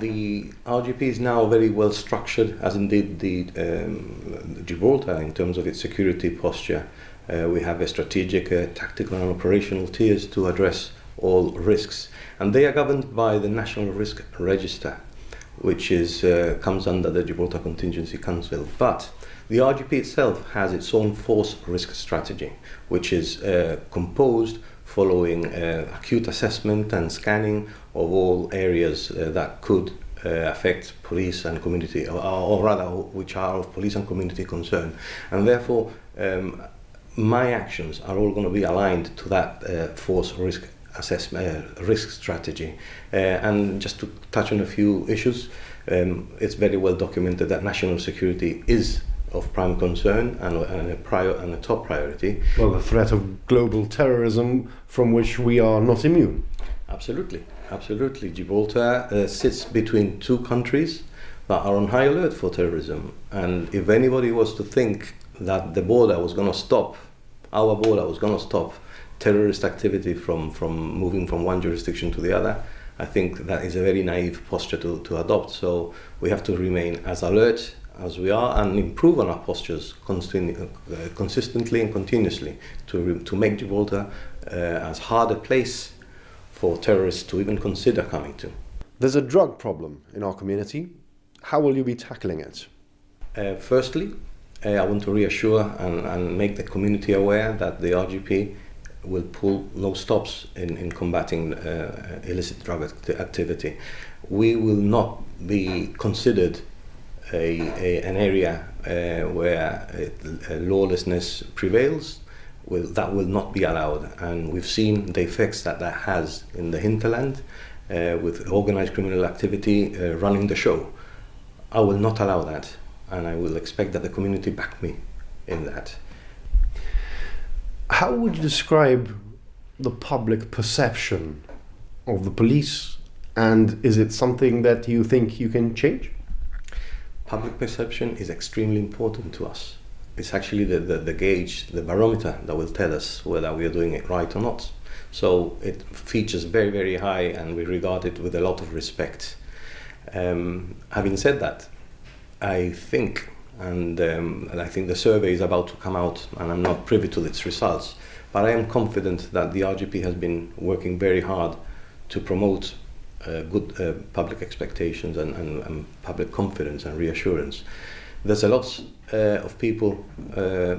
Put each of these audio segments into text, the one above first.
The RGP is now very well structured, as indeed the Gibraltar, in terms of its security posture. We have a strategic, tactical and operational tiers to address all risks, and they are governed by the National Risk Register, which comes under the Gibraltar Contingency Council. But the RGP itself has its own force risk strategy, which is composed following acute assessment and scanning of all areas that could affect police and community, or rather which are of police and community concern. And therefore my actions are all going to be aligned to that force risk assessment, risk strategy. And just to touch on a few issues, it's very well documented that national security is of prime concern and a top priority. Well, the threat of global terrorism from which we are not immune. Absolutely, absolutely. Gibraltar sits between two countries that are on high alert for terrorism. And if anybody was to think that the border was going to stop, our border was going to stop terrorist activity from moving from one jurisdiction to the other, I think that is a very naive posture to adopt. So we have to remain as alert as we are and improve on our postures consistently and continuously to make Gibraltar as hard a place for terrorists to even consider coming to. There's a drug problem in our community. How will you be tackling it? Firstly, I want to reassure and make the community aware that the RGP will pull no stops in combating illicit drug activity. We will not be considered an area where lawlessness prevails. That will not be allowed, and we've seen the effects that has in the hinterland with organized criminal activity running the show. I will not allow that, and I will expect that the community back me in that. How would you describe the public perception of the police, and is it something that you think you can change? Public perception is extremely important to us. It's actually the gauge, the barometer that will tell us whether we are doing it right or not. So it features very, very high, and we regard it with a lot of respect. Having said that, I think, and I think the survey is about to come out, and I'm not privy to its results, but I am confident that the RGP has been working very hard to promote good public expectations and public confidence and reassurance. There's a lot of people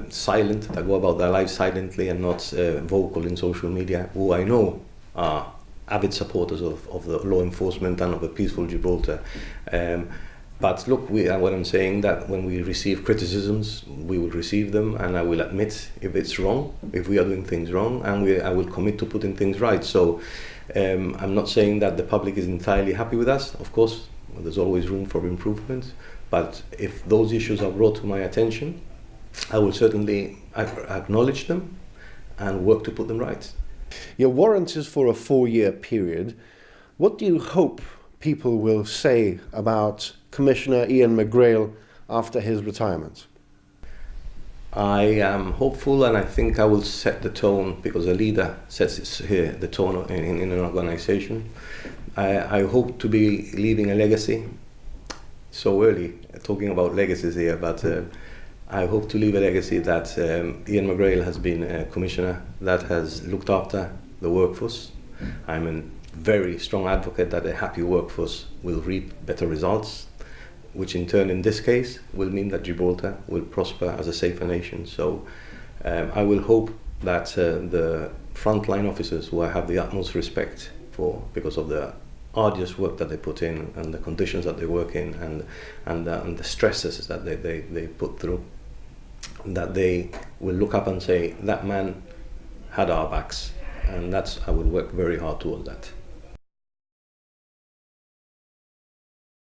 silent, that go about their lives silently and not vocal in social media, who I know are avid supporters of the law enforcement and of a peaceful Gibraltar. But look, what I'm saying, that when we receive criticisms, we will receive them, and I will admit if it's wrong, if we are doing things wrong, and I will commit to putting things right. So I'm not saying that the public is entirely happy with us. Of course, there's always room for improvement. But if those issues are brought to my attention, I will certainly acknowledge them and work to put them right. Your warrant is for a 4-year period. What do you hope people will say about Commissioner Ian McGrail after his retirement? I am hopeful, and I think I will set the tone, because a leader sets the tone in an organization. I hope to be leaving a legacy. So early, talking about legacies here, but I hope to leave a legacy that Ian McGrail has been a commissioner that has looked after the workforce. I'm a very strong advocate that a happy workforce will reap better results, which in turn, in this case, will mean that Gibraltar will prosper as a safer nation. So I will hope that the frontline officers, who I have the utmost respect for because of the arduous work that they put in and the conditions that they work in and the stresses that they put through, that they will look up and say, that man had our backs, and I will work very hard towards that.